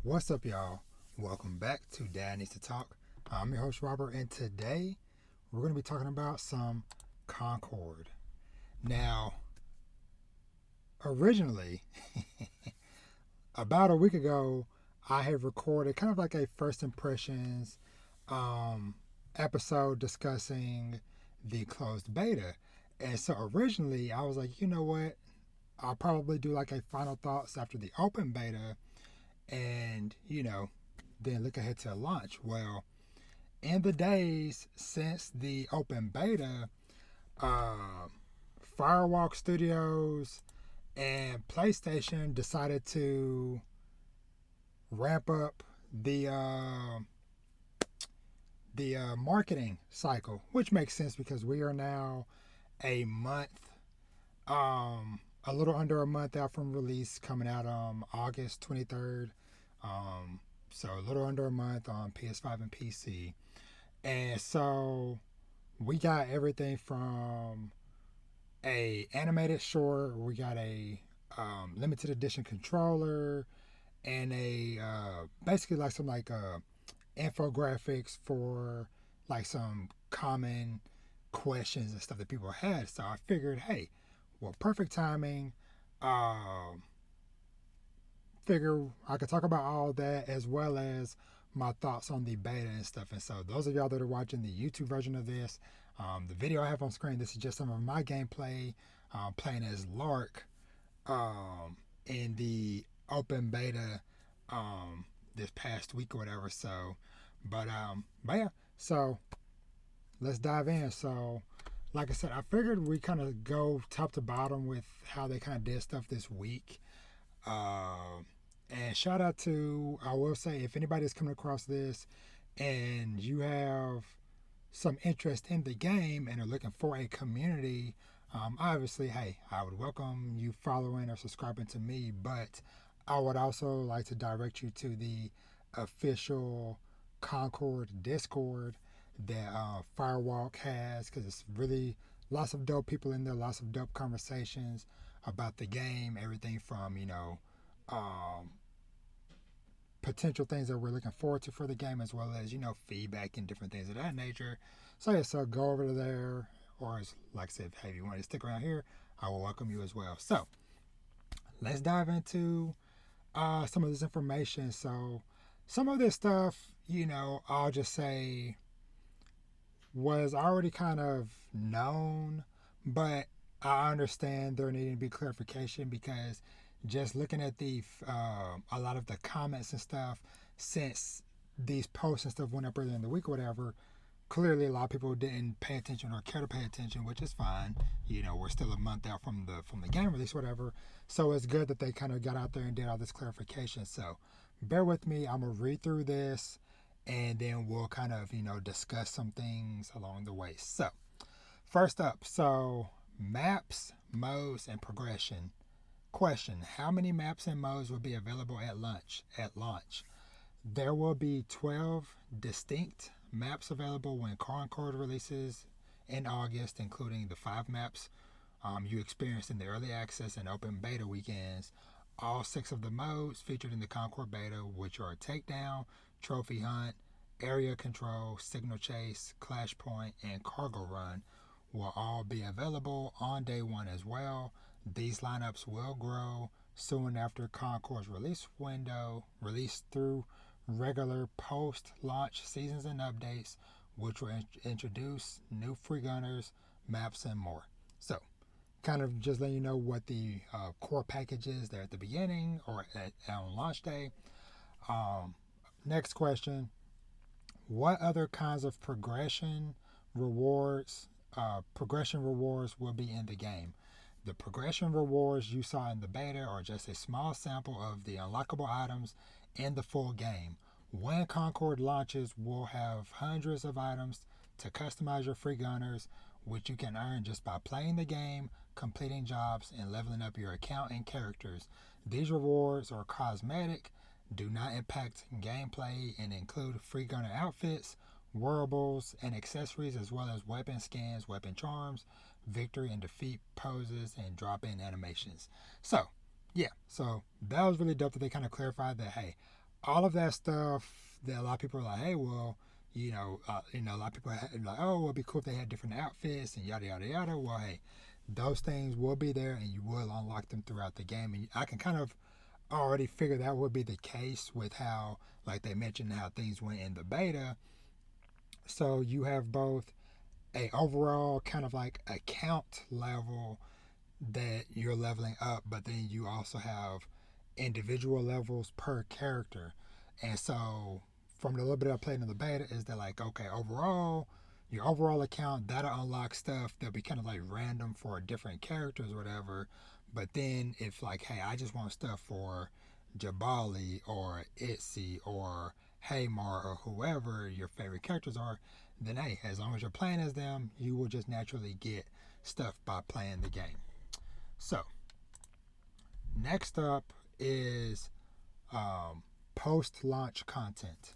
What's up, y'all? Welcome back to Dad Needs to Talk. I'm your host, Robert, and today we're going to be talking about some Concord. Now, originally, about a week ago, I had recorded kind of like a first impressions um, episode discussing the closed beta. And so originally, I was like, you know what? I'll probably do like a final thoughts after the open beta and, then look ahead to launch. Well, in the days since the open beta, uh, Firewalk Studios and PlayStation decided to ramp up the marketing cycle, which makes sense because we are now a month, a little under a month out from release, coming out August 23rd. So a little under a month on PS5 and PC. And so we got everything from a animated short. We got a limited edition controller and a basically like some infographics for like some common questions and stuff that people had. So I figured, hey, well, perfect timing. Um, Figure I could talk about all that as well as my thoughts on the beta and stuff. And so, those of y'all that are watching the YouTube version of this, the video I have on screen, this is just some of my gameplay playing as Lark in the open beta this past week or whatever. So, but yeah, so let's dive in. So, like I said, I figured we kind of go top to bottom with how they kind of did stuff this week. Uh, and shout out to, I will say, if anybody's coming across this and you have some interest in the game and are looking for a community, obviously, hey, I would welcome you following or subscribing to me, but I would also like to direct you to the official Concord Discord that Firewalk has, because it's really lots of dope people in there, lots of dope conversations about the game, everything from, um, potential things that we're looking forward to for the game, as well as, feedback and different things of that nature. So, yeah, so go over there, or as, like I said, hey, if you want to stick around here, I will welcome you as well. So, let's dive into some of this information. So, some of this stuff, I'll just say was already kind of known, but I understand there needing to be clarification because just looking at a lot of the comments and stuff since these posts and stuff went up earlier in the week or whatever, clearly a lot of people didn't pay attention or care to pay attention, which is fine. We're still a month out from the game release, whatever. So it's good that they kind of got out there and did all this clarification. So bear with me. I'm gonna read through this, and then we'll kind of discuss some things along the way. So first up, so maps, modes, and progression. Question: how many maps and modes will be available at launch? There will be 12 distinct maps available when Concord releases in August, including the 5 maps you experienced in the early access and open beta weekends. All 6 of the modes featured in the Concord beta, which are Takedown, Trophy Hunt, Area Control, Signal Chase, Clash Point, and Cargo Run, will all be available on day one as well. These lineups will grow soon after Concord's release through regular post-launch seasons and updates, which will introduce new free gunners, maps, and more. So, kind of just letting you know what the core package is there at the beginning or on launch day. Um, Next question: what other kinds of progression rewards will be in the game? The progression rewards you saw in the beta are just a small sample of the unlockable items in the full game. When Concord launches, we'll have hundreds of items to customize your free gunners, which you can earn just by playing the game, completing jobs, and leveling up your account and characters. These rewards are cosmetic, do not impact gameplay, and include free gunner outfits, wearables, and accessories, as well as weapon skins, weapon charms, victory and defeat poses, and drop-in animations. So, yeah, so that was really dope that they kind of clarified that, hey, all of that stuff that a lot of people are like, hey, well, a lot of people like, oh, well, it'd be cool if they had different outfits and yada yada yada. Well, hey, those things will be there, and you will unlock them throughout the game. And I can kind of already figure that would be the case with how, like they mentioned, how things went in the beta. So you have both a overall kind of like account level that you're leveling up, but then you also have individual levels per character. And so from the little bit I played in the beta is that like, okay, overall, your overall account that'll unlock stuff that'll be kind of like random for different characters or whatever. But then if like, hey, I just want stuff for Jabali or Itzy or Haymar or whoever your favorite characters are, then hey, as long as you're playing as them, you will just naturally get stuff by playing the game. So, next up is post launch content.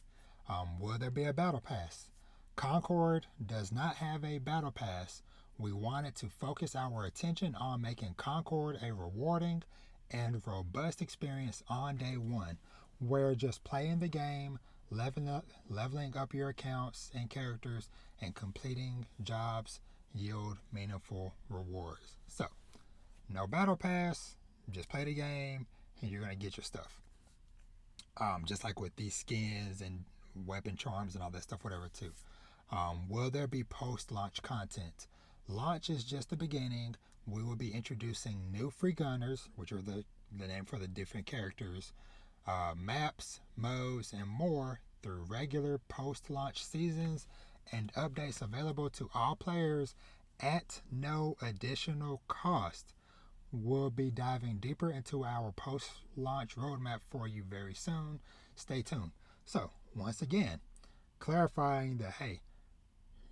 Will there be a battle pass? Concord does not have a battle pass. We wanted to focus our attention on making Concord a rewarding and robust experience on day one, where just playing the game, leveling up your accounts and characters, and completing jobs yield meaningful rewards. So, no battle pass, just play the game, and you're gonna get your stuff. Just like with these skins and weapon charms and all that stuff, whatever too. Will there be post-launch content? Launch is just the beginning. We will be introducing new free gunners, which are the name for the different characters, maps, modes, and more through regular post-launch seasons and updates available to all players at no additional cost. We'll be diving deeper into our post launch roadmap for you very soon. Stay tuned. So, once again, clarifying that hey,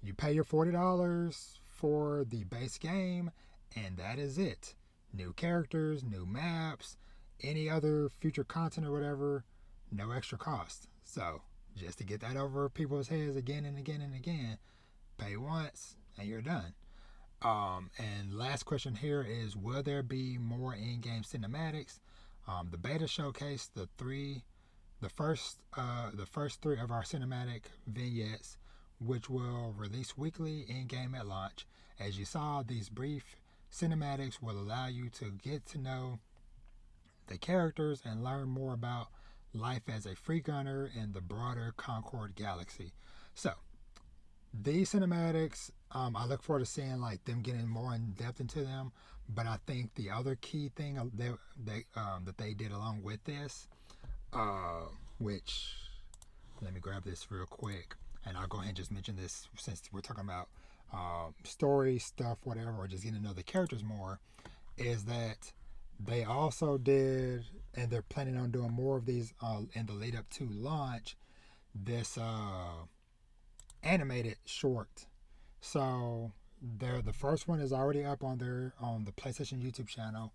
you pay your $40 for the base game, and that is it. New characters, new maps, any other future content or whatever, no extra cost. So, just to get that over people's heads again and again and again, pay once and you're done. And last question here is: will there be more in-game cinematics? The beta showcased the first three of our cinematic vignettes, which will release weekly in-game at launch. As you saw, these brief cinematics will allow you to get to know the characters and learn more about life as a free gunner in the broader Concord galaxy. So, these cinematics, I look forward to seeing like them getting more in depth into them. But I think the other key thing that they did along with this, which let me grab this real quick, and I'll go ahead and just mention this since we're talking about story stuff, whatever, or just getting to know the characters more, is that they also did, and they're planning on doing more of these in the lead up to launch. This animated short. So the first one is already up on the PlayStation YouTube channel.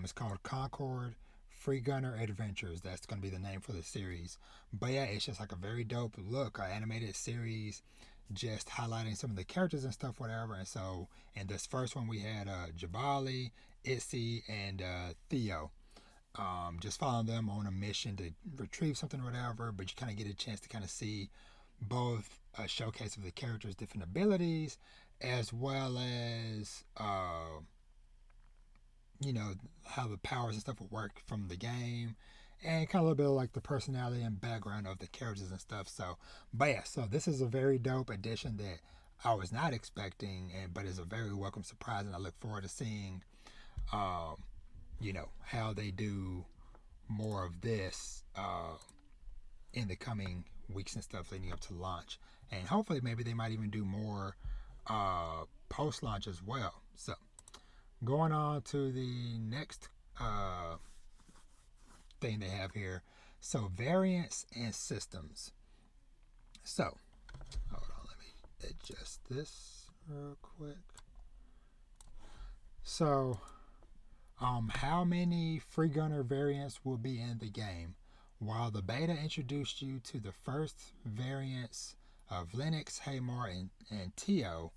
It's called Concord Free Gunner Adventures. That's going to be the name for the series. But yeah, it's just like a very dope look, animated series, just highlighting some of the characters and stuff, whatever. And so in this first one, we had Jabali, Itzy, and Theo. Just following them on a mission to retrieve something or whatever, but you kind of get a chance to kind of see both a showcase of the characters' different abilities, as well as how the powers and stuff will work from the game, and kind of a little bit of like the personality and background of the characters and stuff. So, but yeah, so this is a very dope addition that I was not expecting, but is a very welcome surprise, and I look forward to seeing, how they do more of this in the coming weeks and stuff leading up to launch, and hopefully maybe they might even do more post launch as well. So going on to the next thing they have here. So variants and systems. So hold on, let me adjust this real quick. So how many free gunner variants will be in the game? While the beta introduced you to the first variants of Linux, Haymar, and Tio,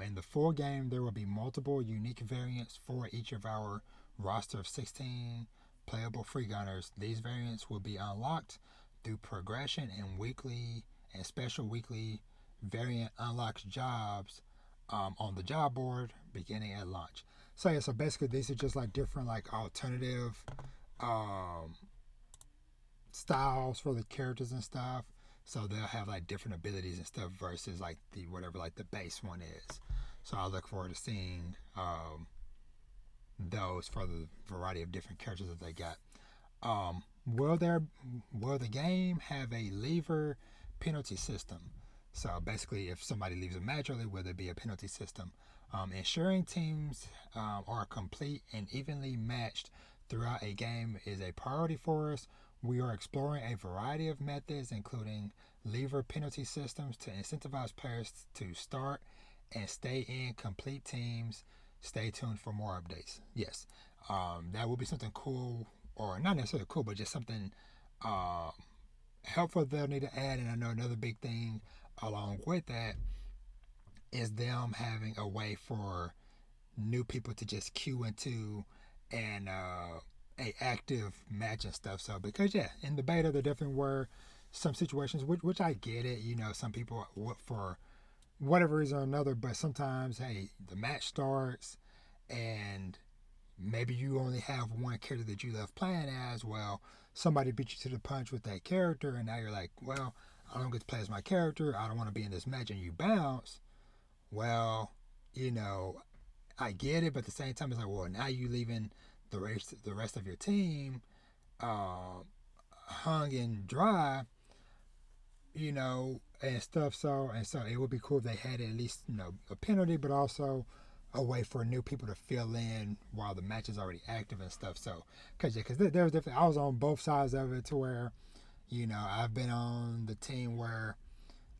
in the full game there will be multiple unique variants for each of our roster of 16 playable free gunners. These variants will be unlocked through progression and weekly and special weekly variant unlocks jobs on the job board beginning at launch. So yeah, so basically these are just like different like alternative um, styles for the characters and stuff. So they'll have like different abilities and stuff versus like the whatever like the base one is. So I look forward to seeing those for the variety of different characters that they got. Will the game have a lever penalty system? So basically, if somebody leaves a match early, will there be a penalty system? Ensuring teams are complete and evenly matched throughout a game is a priority for us. We are exploring a variety of methods, including lever penalty systems, to incentivize players to start and stay in complete teams. Stay tuned for more updates. Yes, that will be something cool, or not necessarily cool, but just something um, helpful they'll need to add. And I know another big thing along with that is them having a way for new people to just queue into and a active match and stuff. So because yeah, in the beta there definitely were some situations which I get it. You know, some people for whatever reason or another, but sometimes hey, the match starts and maybe you only have one character that you love playing as. Well, somebody beat you to the punch with that character, and now you're like, well, I don't get to play as my character. I don't want to be in this match, and you bounce. Well, you know, I get it, but at the same time, it's like, well, now you leaving the rest of your team hung and dry, you know, and stuff. So it would be cool if they had at least a penalty, but also a way for new people to fill in while the match is already active and stuff. So because there was definitely I was on both sides of it to where I've been on the team where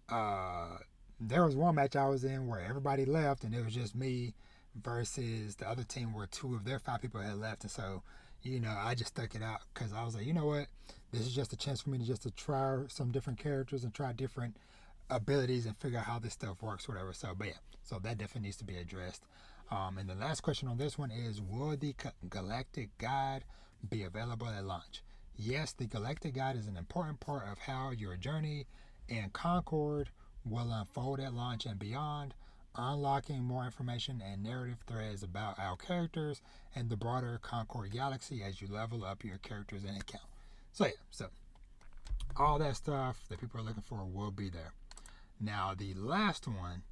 uh, there was one match I was in where everybody left and it was just me versus the other team where two of their five people had left, and so I just stuck it out because I was like, you know what, this is just a chance for me to try some different characters and try different abilities and figure out how this stuff works, whatever. So, but yeah, so that definitely needs to be addressed. And the last question on this one is, will the Galactic Guide be available at launch? Yes, the Galactic Guide is an important part of how your journey in Concord will unfold at launch and beyond, unlocking more information and narrative threads about our characters and the broader Concord galaxy as you level up your characters and account. So yeah, so all that stuff that people are looking for will be there. Now the last one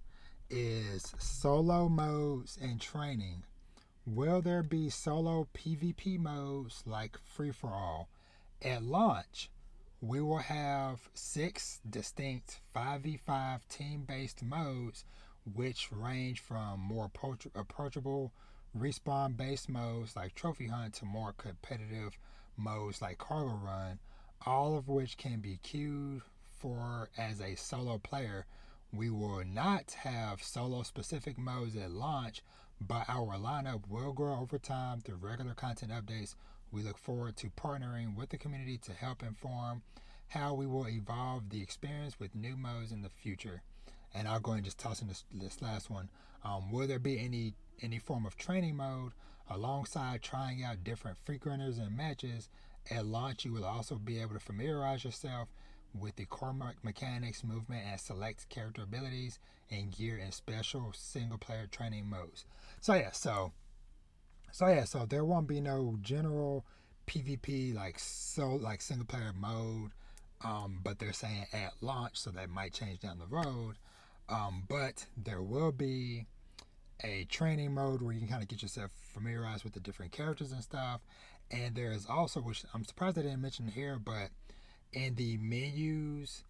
is solo modes and training. Will there be solo PvP modes like free for all? At launch, we will have 6 distinct 5v5 team based modes, which range from more approachable respawn based modes like Trophy Hunt to more competitive modes like Cargo Run, all of which can be queued for as a solo player. We will not have solo specific modes at launch, but our lineup will grow over time through regular content updates. We look forward to partnering with the community to help inform how we will evolve the experience with new modes in the future. And I'll go and just toss in this last one. Will there be any form of training mode alongside trying out different frequenters and matches? At launch, you will also be able to familiarize yourself with the core mechanics, movement, and select character abilities and gear in special single-player training modes. So there won't be no general PvP like single-player mode, but they're saying at launch, so that might change down the road. But there will be a training mode where you can kind of get yourself familiarized with the different characters and stuff. And there is also, which I'm surprised I didn't mention here, but in the menus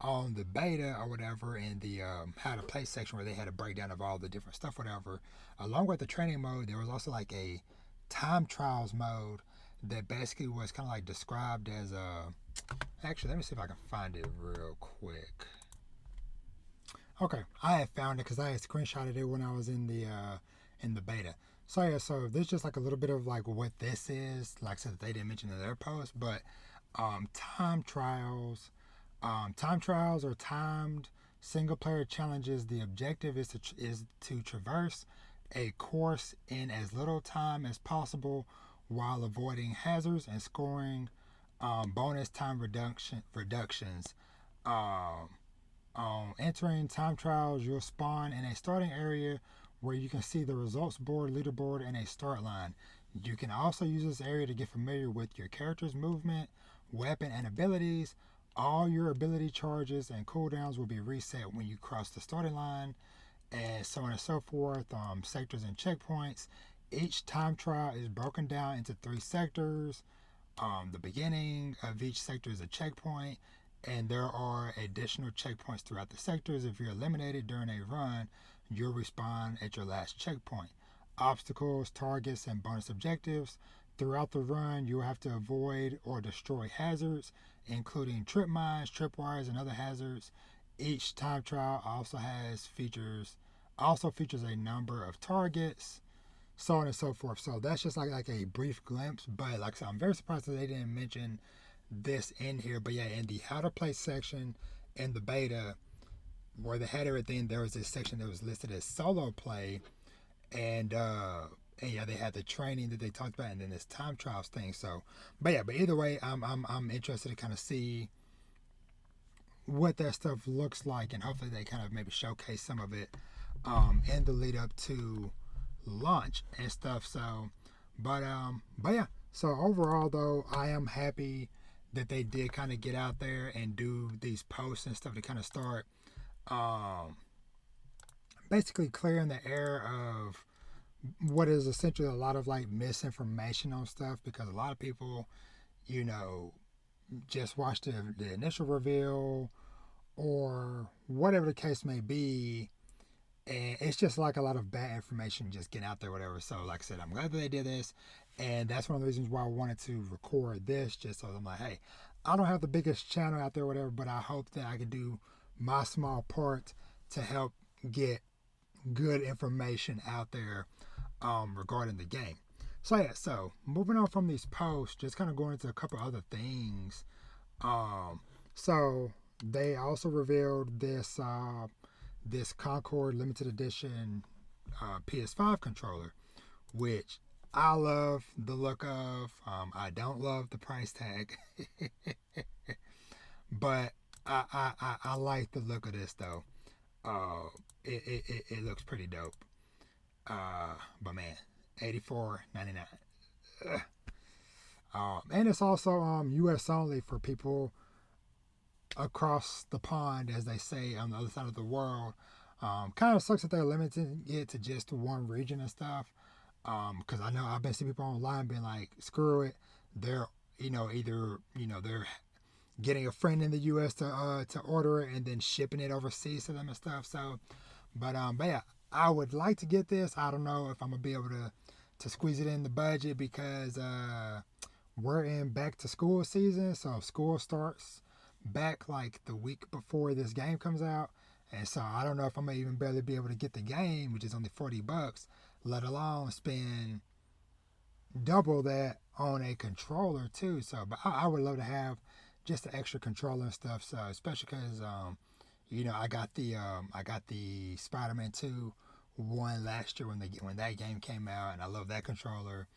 on the beta or whatever, in the how to play section where they had a breakdown of all the different stuff, whatever, along with the training mode, there was also like a time trials mode that basically was kind of like described as a. Actually, let me see if I can find it real quick. Okay, I had found it because I had screenshotted it when I was in the beta. So yeah, so there's just like a little bit of like what this is. Like I said, they didn't mention in their post, but time trials, or timed single player challenges. The objective is to traverse a course in as little time as possible while avoiding hazards and scoring Bonus time reductions. Um, Entering time trials, you'll spawn in a starting area where you can see the results board, leaderboard, and a start line. You can also use this area to get familiar with your character's movement, weapon, and abilities. All your ability charges and cooldowns will be reset when you cross the starting line, and so on and so forth. Sectors and checkpoints. Each time trial is broken down into 3 sectors. The beginning of each sector is a checkpoint, and there are additional checkpoints throughout the sectors. If you're eliminated during a run, you'll respawn at your last checkpoint. Obstacles, targets, and bonus objectives. Throughout the run, you'll have to avoid or destroy hazards, including trip mines, tripwires, and other hazards. Each time trial also features a number of targets, so on and so forth. So that's just like a brief glimpse. But like I said, I'm very surprised that they didn't mention this in here. But yeah, in the how to play section in the beta, where they had everything, there was this section that was listed as solo play, and yeah, they had the training that they talked about, and then this time trials thing. So, but yeah, but either way, I'm interested to kind of see what that stuff looks like, and hopefully they kind of maybe showcase some of it in the lead up to launch and stuff. So, but yeah. So overall, though, I am happy that they did kind of get out there and do these posts and stuff to kind of start um, basically clearing the air of what is essentially a lot of like misinformation on stuff, because a lot of people, you know, just watch the initial reveal or whatever the case may be, and it's just like a lot of bad information just getting out there, whatever. So like I said, I'm glad that they did this, and that's one of the reasons why I wanted to record this, just so I'm like, hey, I don't have the biggest channel out there, whatever, but I hope that I can do my small part to help get good information out there regarding the game. So yeah, so moving on from these posts, just kind of going into a couple other things. um so they also revealed this Concord limited edition PS5 controller, which I love the look of. I don't love the price tag, but I like the look of this though. It looks pretty dope. But man, $84.99. And it's also U.S. only for people across the pond, as they say, on the other side of the world. Kind of sucks that they're limiting it to just one region and stuff. Because I know I've been seeing people online being like, screw it. They're either they're getting a friend in the U.S. to order it and then shipping it overseas to them and stuff. So, but yeah, I would like to get this. I don't know if I'm gonna be able to squeeze it in the budget, because we're in back to school season, so school starts back like the week before this game comes out, and so I don't know if I'm gonna even barely be able to get the game, which is only $40, let alone spend double that on a controller too. So, but I would love to have just the extra controller and stuff. So, especially because I got the Spider-Man 2 one last year when that game came out, and I love that controller.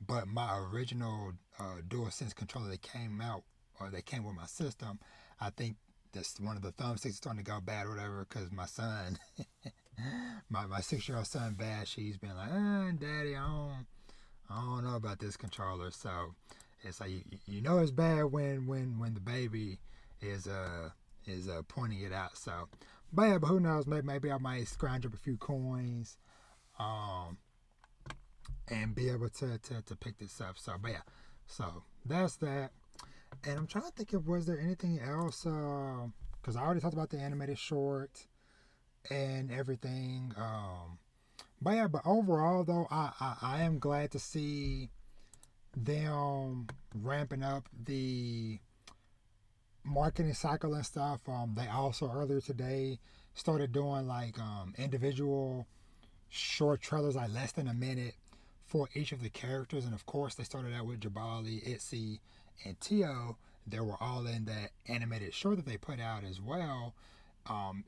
But my original DualSense controller that came out, or that came with my system, I think that's one of the thumbsticks is starting to go bad or whatever, because my son, my 6-year-old son Bash, he's been like, Daddy, I don't know about this controller. So it's like it's bad when the baby is pointing it out. So, but yeah, but who knows? Maybe I might scrounge up a few coins, um, and be able to pick this up. So, but yeah, so that's that. And I'm trying to think of, was there anything else? Because I already talked about the animated short and everything. But yeah, but overall though, I am glad to see them ramping up the marketing cycle and stuff. They also earlier today started doing like individual short trailers, like less than a minute, for each of the characters. And of course, they started out with Jabali, Itzy, and Tio. They were all in that animated short that they put out as well.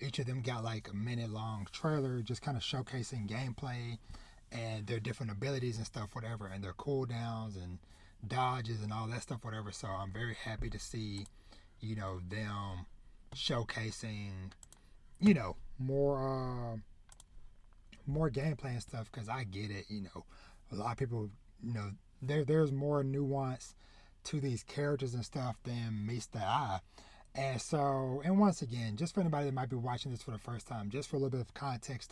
Each of them got like a minute long trailer, just kind of showcasing gameplay and their different abilities and stuff, whatever, and their cooldowns and dodges and all that stuff, whatever. So I'm very happy to see, them showcasing, more gameplay and stuff. Because I get it, a lot of people, there's more nuance to these characters and stuff than meets the eye. And so, and once again, just for anybody that might be watching this for the first time, just for a little bit of context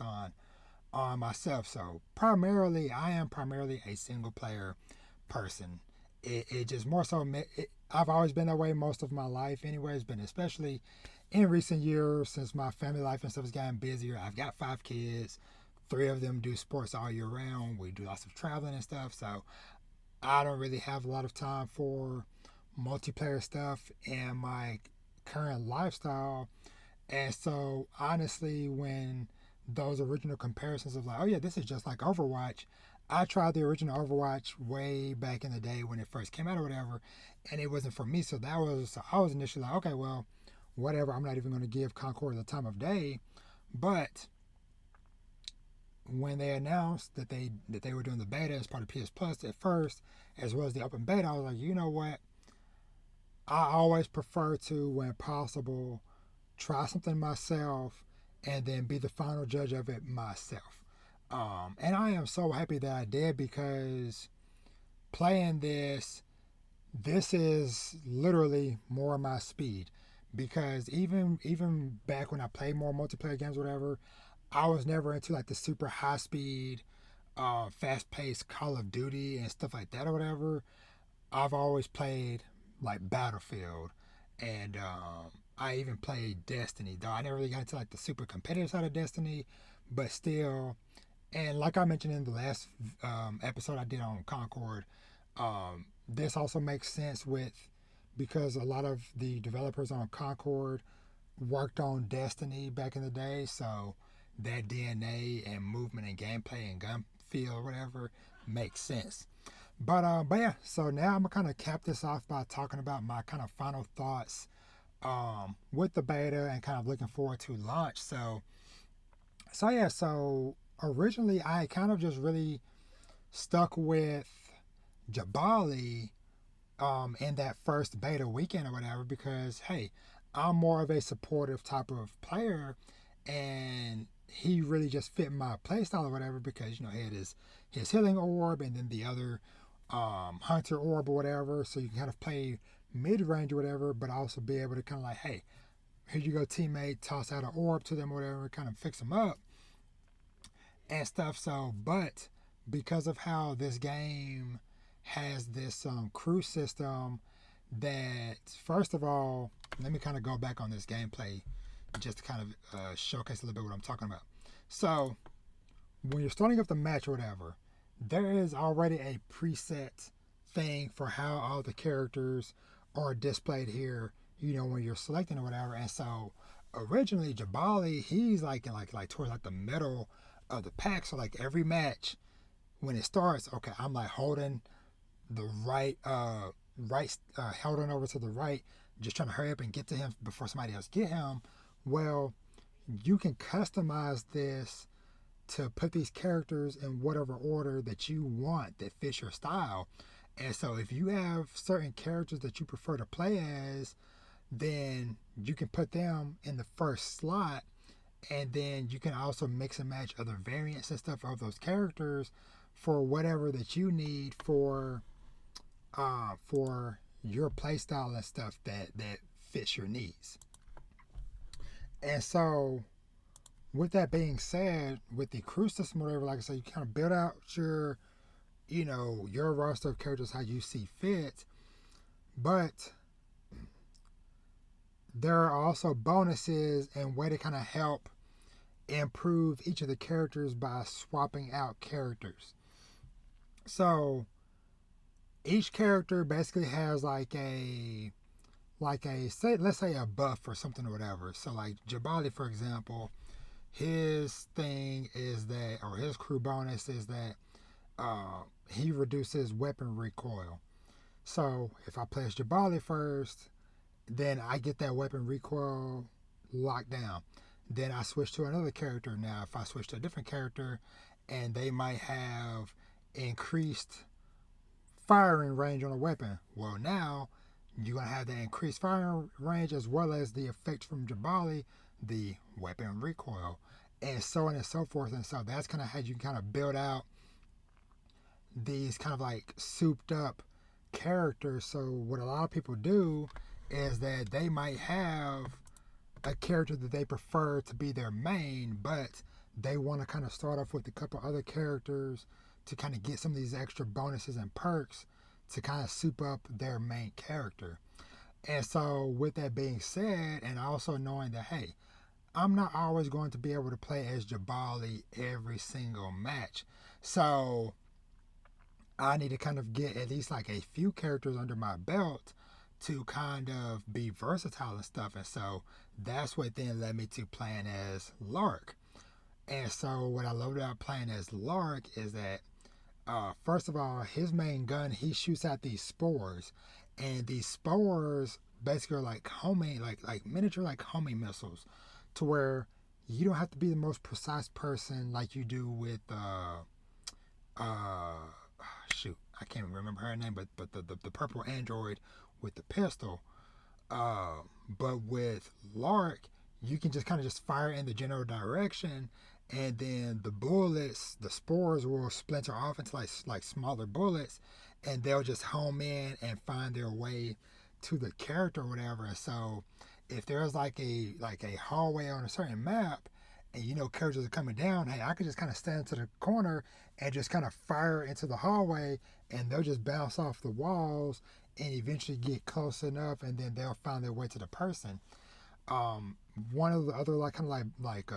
on myself. So I am primarily a single player person. It just more so, I've always been that way most of my life anyways, but especially in recent years since my family life and stuff has gotten busier. I've got 5 kids. 3 of them do sports all year round. We do lots of traveling and stuff. So I don't really have a lot of time for multiplayer stuff in my current lifestyle. And so honestly, when those original comparisons of like, oh yeah, this is just like Overwatch. I tried the original Overwatch way back in the day when it first came out or whatever, and it wasn't for me. So I was initially like, okay, well, whatever. I'm not even going to give Concord the time of day. But when they announced that they were doing the beta as part of PS Plus at first, as well as the open beta, I was like, you know what? I always prefer to, when possible, try something myself and then be the final judge of it myself. And I am so happy that I did, because playing this is literally more my speed. Because even back when I played more multiplayer games, or whatever, I was never into like the super high speed, fast paced Call of Duty and stuff like that or whatever. I've always played like Battlefield, and I even played Destiny. Though I never really got into like the super competitive side of Destiny, but still. And like I mentioned in the last episode I did on Concord, this also makes sense because a lot of the developers on Concord worked on Destiny back in the day, so that DNA and movement and gameplay and gun feel or whatever makes sense. But yeah, so now I'm gonna kind of cap this off by talking about my kind of final thoughts with the beta and kind of looking forward to launch. So originally I kind of just really stuck with Jabali in that first beta weekend or whatever, because hey, I'm more of a supportive type of player, and he really just fit my playstyle or whatever, because he had his healing orb and then the other hunter orb or whatever, so you can kind of play mid range or whatever, but also be able to kind of like, hey, here you go, teammate, toss out an orb to them or whatever, kind of fix them up and stuff. So, but because of how this game has this crew system, that first of all, let me kind of go back on this gameplay just to kind of showcase a little bit what I'm talking about. So, when you're starting up the match or whatever, there is already a preset thing for how all the characters are displayed here, when you're selecting or whatever. And so originally Jabali, he's like in like towards like the middle of the pack. So like every match when it starts, okay, I'm like holding the holding over to the right, just trying to hurry up and get to him before somebody else get him. Well, you can customize this to put these characters in whatever order that you want that fits your style. And so if you have certain characters that you prefer to play as, then you can put them in the first slot, and then you can also mix and match other variants and stuff of those characters for whatever that you need for your play style and stuff that fits your needs. And so with that being said, with the crew system or whatever, like I said, you kind of build out your roster of characters how you see fit. But there are also bonuses and way to kind of help improve each of the characters by swapping out characters. So each character basically has let's say a buff or something or whatever. So like Jabali, for example, his thing is that, or his crew bonus is that he reduces weapon recoil. So if I place Jabali first, then I get that weapon recoil locked down. Then I switch to another character. Now if I switch to a different character and they might have increased firing range on a weapon. Well, now you're going to have the increased firing range as well as the effect from Jabali, the weapon recoil, and so on and so forth. And so that's kind of how you kind of build out these kind of like souped up characters. So what a lot of people do is that they might have a character that they prefer to be their main, but they want to kind of start off with a couple other characters to kind of get some of these extra bonuses and perks to kind of soup up their main character. And so with that being said, and also knowing that, hey, I'm not always going to be able to play as Jabali every single match. So I need to kind of get at least like a few characters under my belt to kind of be versatile and stuff. And so that's what then led me to playing as Lark. And so what I love about playing as Lark is that first of all, his main gun, he shoots out these spores, and these spores basically are like homing, like miniature like homing missiles, to where you don't have to be the most precise person like you do with uh shoot, I can't remember her name, but the purple android with the pistol. But with Lark, you can just kind of just fire in the general direction, and then the bullets, the spores will splinter off into like smaller bullets, and they'll just home in and find their way to the character or whatever. And so if there's like a hallway on a certain map, and characters are coming down, hey, I could just kind of stand to the corner and just kind of fire into the hallway, and they'll just bounce off the walls and eventually get close enough, and then they'll find their way to the person. One of the other like kind of like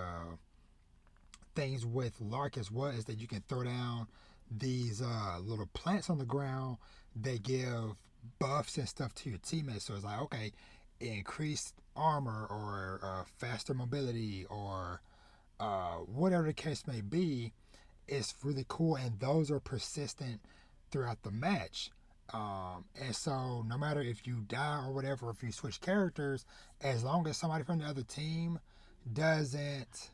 things with Lark as well is that you can throw down these little plants on the ground that give buffs and stuff to your teammates. So it's like, okay, increased armor or faster mobility or whatever the case may be. It's really cool, and those are persistent throughout the match. And so no matter if you die or whatever, if you switch characters, as long as somebody from the other team doesn't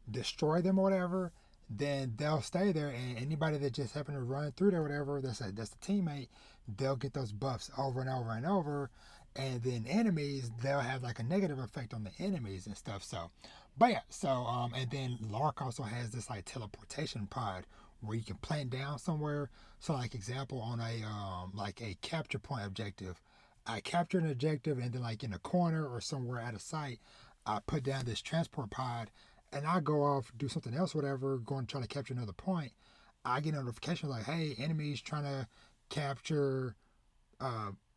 destroy them or whatever, then they'll stay there, and anybody that just happened to run through there or whatever, that's the teammate, they'll get those buffs over and over and over. And then enemies, they'll have like a negative effect on the enemies and stuff. So but yeah, so and then Lark also has this like teleportation pod where you can plant down somewhere. So like example, on a like a capture point objective, I capture an objective, and then like in a corner or somewhere out of sight, I put down this transport pod, and I go off, do something else, whatever, going to try to capture another point. I get a notification like, hey, enemies trying to capture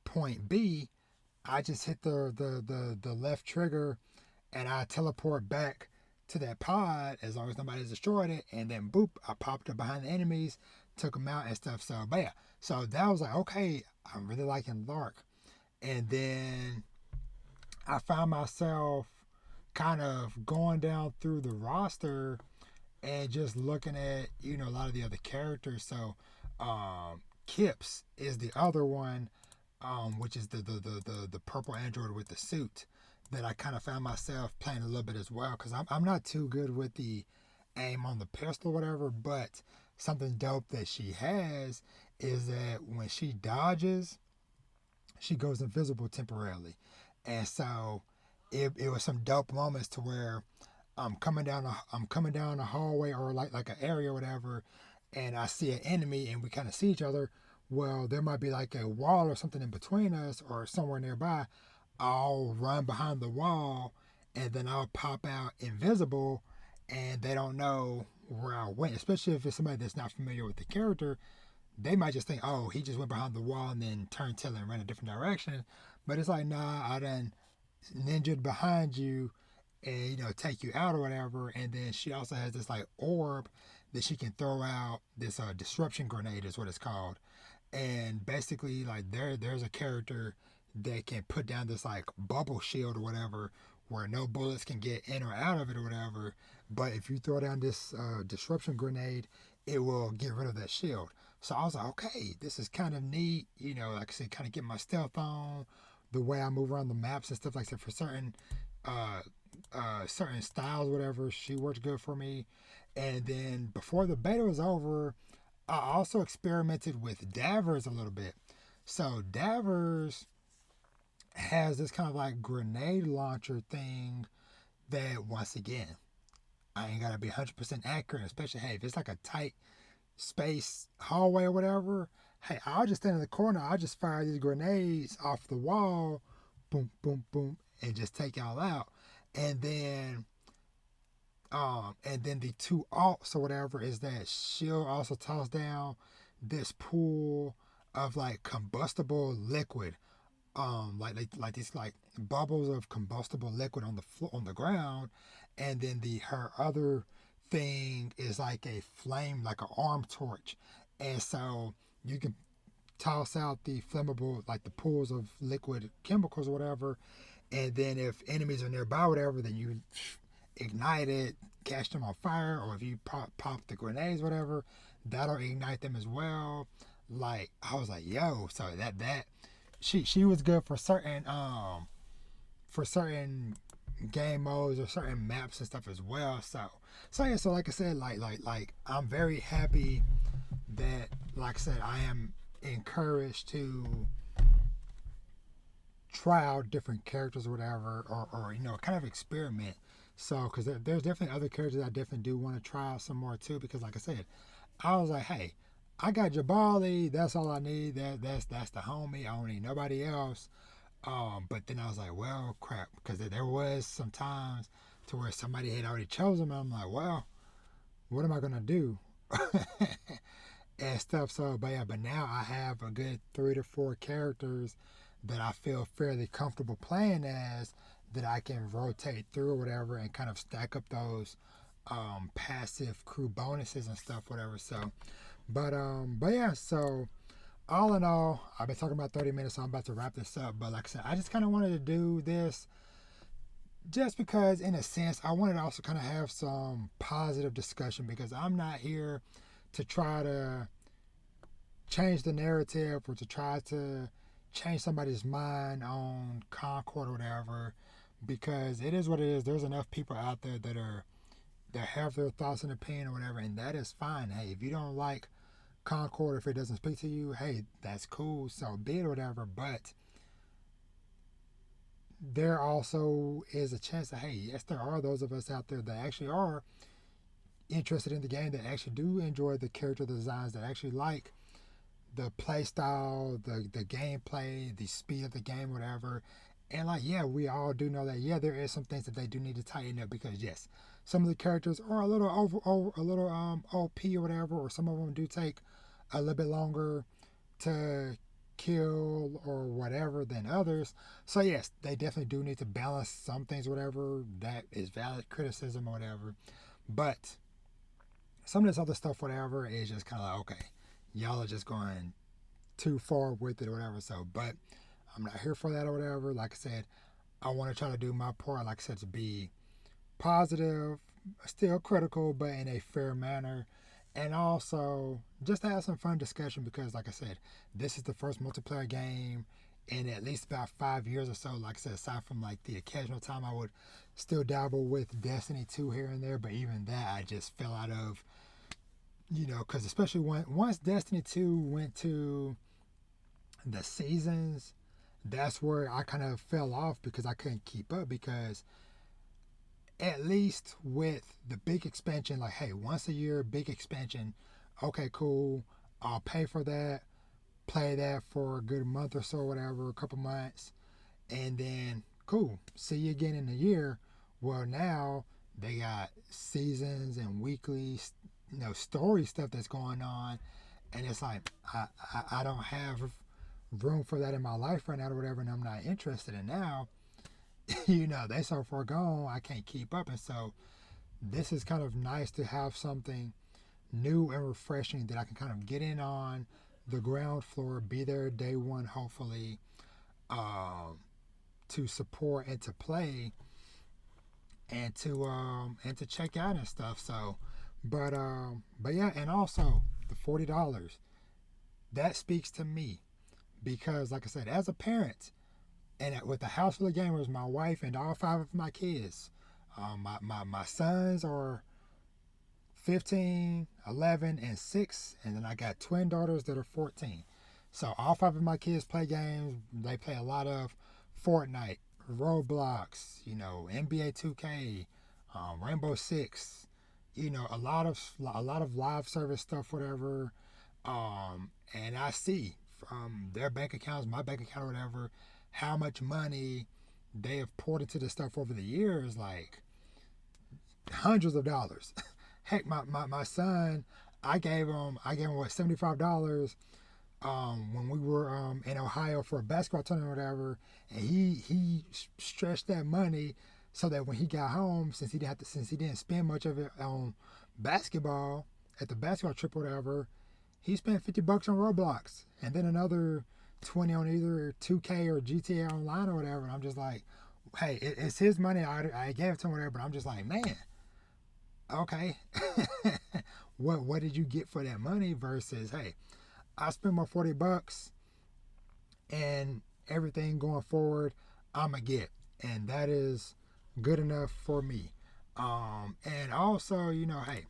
point B. I just hit the left trigger, and I teleport back to that pod as long as nobody's destroyed it, and then boop, I popped up behind the enemies, took them out and stuff. So but yeah, so that was like, okay, I'm really liking Lark. And then I found myself kind of going down through the roster and just looking at a lot of the other characters. So Kips is the other one, which is the purple android with the suit, that I kind of found myself playing a little bit as well, because I'm not too good with the aim on the pistol or whatever. But something dope that she has is that when she dodges, she goes invisible temporarily. And so it was some dope moments to where I'm coming down a hallway or like an area or whatever, and I see an enemy and we kind of see each other. Well, there might be like a wall or something in between us or somewhere nearby. I'll run behind the wall, and then I'll pop out invisible, and they don't know where I went. Especially if it's somebody that's not familiar with the character, they might just think, oh, he just went behind the wall and then turned tail and ran a different direction. But it's like, nah, I done ninja'd behind you and take you out or whatever. And then she also has this like orb that she can throw out. This disruption grenade is what it's called. And basically, like there's a character that can put down this like bubble shield or whatever, where no bullets can get in or out of it or whatever. But if you throw down this disruption grenade, it will get rid of that shield. So I was like, okay, this is kind of neat. Like I said, kind of get my stealth on, the way I move around the maps and stuff like that. For certain styles, whatever, she works good for me. And then before the beta was over, I also experimented with Davers a little bit. So Davers has this kind of like grenade launcher thing that, once again, I ain't gotta be 100% accurate, especially, hey, if it's like a tight space hallway or whatever, hey, I'll just stand in the corner, I'll just fire these grenades off the wall, boom, boom, boom, and just take y'all out. And then the two alts or whatever is that she'll also toss down this pool of like combustible liquid, like these like bubbles of combustible liquid on the floor, on the ground, and then the her other thing is like a flame, like an arm torch, and so you can toss out the flammable, like the pools of liquid chemicals or whatever, and then if enemies are nearby, or whatever, then you ignite it, catch them on fire, or if you pop the grenades, whatever, that'll ignite them as well. Like I was like, yo, so that she was good for certain game modes or certain maps and stuff as well. So yeah, so like I said, like I'm very happy that, like I said, I am encouraged to try out different characters or whatever, or kind of experiment. So, because there's definitely other characters I definitely do want to try out some more too. Because, like I said, I was like, hey, I got Jabali. That's all I need. That's the homie. I don't need nobody else. But then I was like, well, crap, because there was some times to where somebody had already chosen him. I'm like, well, what am I gonna do? And stuff. So, but yeah, but now I have a good 3 to 4 characters that I feel fairly comfortable playing as, that I can rotate through or whatever and kind of stack up those passive crew bonuses and stuff, whatever. So, but yeah, so all in all, I've been talking about 30 minutes, so I'm about to wrap this up. But like I said, I just kind of wanted to do this just because, in a sense, I wanted to also kind of have some positive discussion, because I'm not here to try to change the narrative or to try to change somebody's mind on Concord or whatever, because it is what it is. There's enough people out there that have their thoughts and opinion or whatever, and that is fine. Hey, if you don't like Concord, if it doesn't speak to you, hey, that's cool, so be it or whatever. But there also is a chance that, hey, yes, there are those of us out there that actually are interested in the game, that actually do enjoy the character designs, that actually like the play style, the gameplay, the speed of the game, whatever. And like, yeah, we all do know that, yeah, there is some things that they do need to tighten up, because yes, some of the characters are a little over a little OP or whatever, or some of them do take a little bit longer to kill or whatever than others. So yes, they definitely do need to balance some things, whatever. That is valid criticism or whatever. But some of this other stuff, whatever, is just kind of like, okay, y'all are just going too far with it or whatever. So, but I'm not here for that or whatever. Like I said, I want to try to do my part, like I said, to be positive, still critical, but in a fair manner. And also just to have some fun discussion, because like I said, this is the first multiplayer game in at least about 5 years or so. Like I said, aside from like the occasional time I would still dabble with Destiny 2 here and there, but even that I just fell out of, because especially once Destiny 2 went to the seasons, that's where I kind of fell off, because I couldn't keep up. Because at least with the big expansion, like, hey, once a year, big expansion, okay, cool, I'll pay for that, play that for a good month or so, whatever, a couple months, and then cool, see you again in a year. Well, now they got seasons and weekly, story stuff that's going on, and it's like I don't have room for that in my life right now or whatever, and I'm not interested in now. They so far gone, I can't keep up. And so this is kind of nice to have something new and refreshing that I can kind of get in on the ground floor, be there day one, hopefully, to support and to play and to check out and stuff. So, but yeah, and also the $40, that speaks to me, because like I said, as a parent, and with a house full of gamers, my wife and all 5 of my kids, my sons are 15, 11, and 6. And then I got twin daughters that are 14. So all 5 of my kids play games. They play a lot of Fortnite, Roblox, NBA 2K, Rainbow Six, a lot of live service stuff, whatever. And I see from their bank accounts, my bank account, or whatever, how much money they have poured into this stuff over the years, like hundreds of dollars. Heck, my son, I gave him what, $75 when we were in Ohio for a basketball tournament or whatever, and he stretched that money so that when he got home, since he didn't spend much of it on basketball at the basketball trip or whatever, he spent $50 on Roblox and then another 20 on either 2K or GTA Online or whatever. And I'm just like, hey, it's his money. I gave it to him, whatever. But I'm just like, man, okay, what did you get for that money versus, hey, I spent my $40 and everything going forward, I'ma get, and that is good enough for me. And also, hey,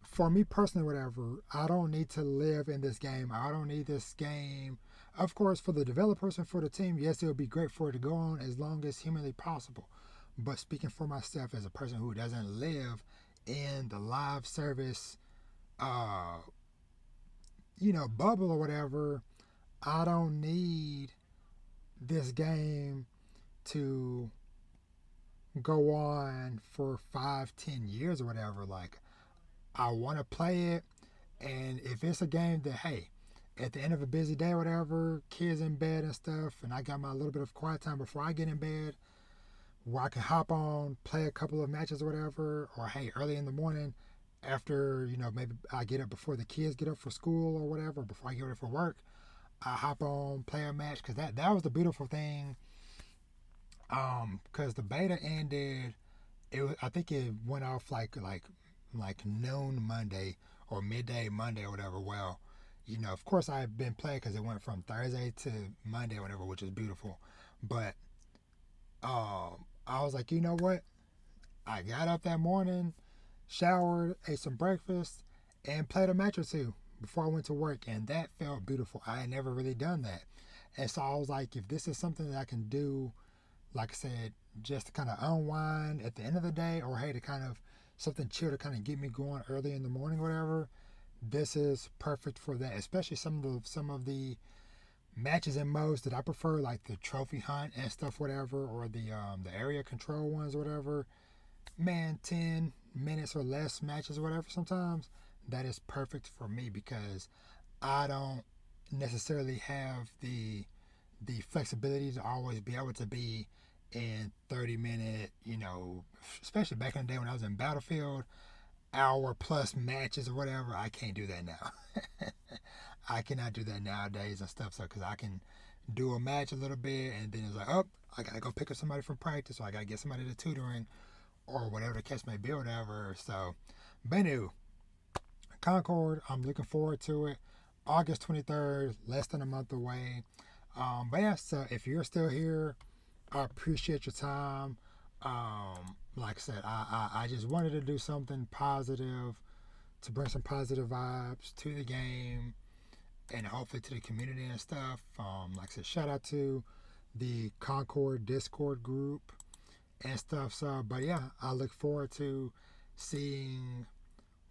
for me personally, whatever, I don't need to live in this game. I don't need this game. Of course, for the developers and for the team, yes, it would be great for it to go on as long as humanly possible. But speaking for myself as a person who doesn't live in the live service, uh, bubble or whatever, I don't need this game to go on for 5, 10 years or whatever. Like, I want to play it, and if it's a game that, hey, at the end of a busy day or whatever, kids in bed and stuff, and I got my little bit of quiet time before I get in bed, where I can hop on, play a couple of matches or whatever, or hey, early in the morning after, maybe I get up before the kids get up for school or whatever, before I get ready for work, I hop on, play a match, because that was the beautiful thing, because the beta ended, I think it went off like noon Monday or midday Monday or whatever. Well, of course I've been playing because it went from Thursday to Monday or whatever, which is beautiful. But I was like, you know what? I got up that morning, showered, ate some breakfast, and played a match or two before I went to work, and that felt beautiful. I had never really done that. And so I was like, if this is something that I can do, like I said, just to kind of unwind at the end of the day, or hey, to kind of something chill to kind of get me going early in the morning, whatever, this is perfect for that. Especially some of the matches and modes that I prefer, like the trophy hunt and stuff, whatever, or the area control ones, whatever. Man, 10 minutes or less matches, whatever. Sometimes that is perfect for me because I don't necessarily have the flexibility to always be able to be in 30-minute, especially back in the day when I was in Battlefield, hour plus matches or whatever. I can't do that now. I cannot do that nowadays and stuff. So, because I can do a match a little bit and then it's like, oh, I got to go pick up somebody from practice, or I got to get somebody to tutoring, or whatever the case may be, or whatever. So, but anyway, Concord, I'm looking forward to it. August 23rd, less than a month away. But yeah, so if you're still here, I appreciate your time. Like I said, I just wanted to do something positive to bring some positive vibes to the game and hopefully to the community and stuff. Like I said, shout out to the Concord Discord group and stuff. So, but yeah, I look forward to seeing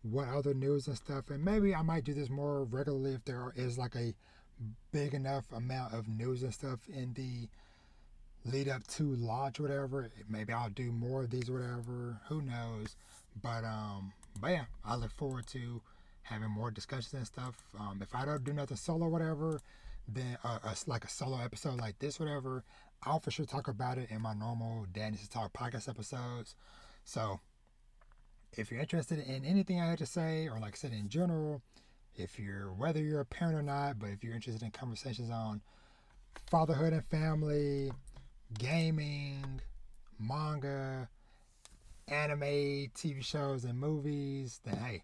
what other news and stuff, and maybe I might do this more regularly if there is like a big enough amount of news and stuff in the lead up to launch, whatever. Maybe I'll do more of these, whatever. Who knows? But yeah, I look forward to having more discussions and stuff. If I don't do nothing solo, whatever, then like a solo episode like this, whatever, I'll for sure talk about it in my normal Dad Needs to Talk podcast episodes. So if you're interested in anything I had to say, or like I said, in general, whether you're a parent or not, but if you're interested in conversations on fatherhood and family, gaming, manga, anime, TV shows, and movies, then hey,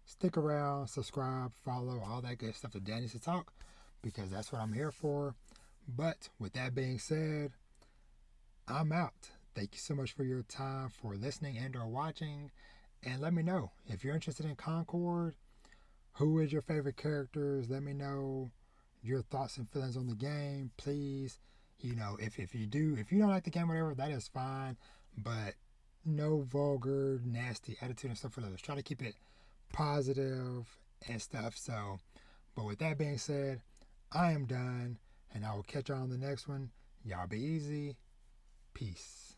stick around, subscribe, follow, all that good stuff to Dad Needs to Talk, because that's what I'm here for. But with that being said, I'm out. Thank you so much for your time, for listening and or watching, And let me know if you're interested in Concord. Who is your favorite characters? Let me know your thoughts and feelings on the game, please. If you don't like the game, whatever, that is fine. But no vulgar, nasty attitude and stuff for others. Try to keep it positive and stuff. So, but with that being said, I am done, and I will catch y'all on the next one. Y'all be easy. Peace.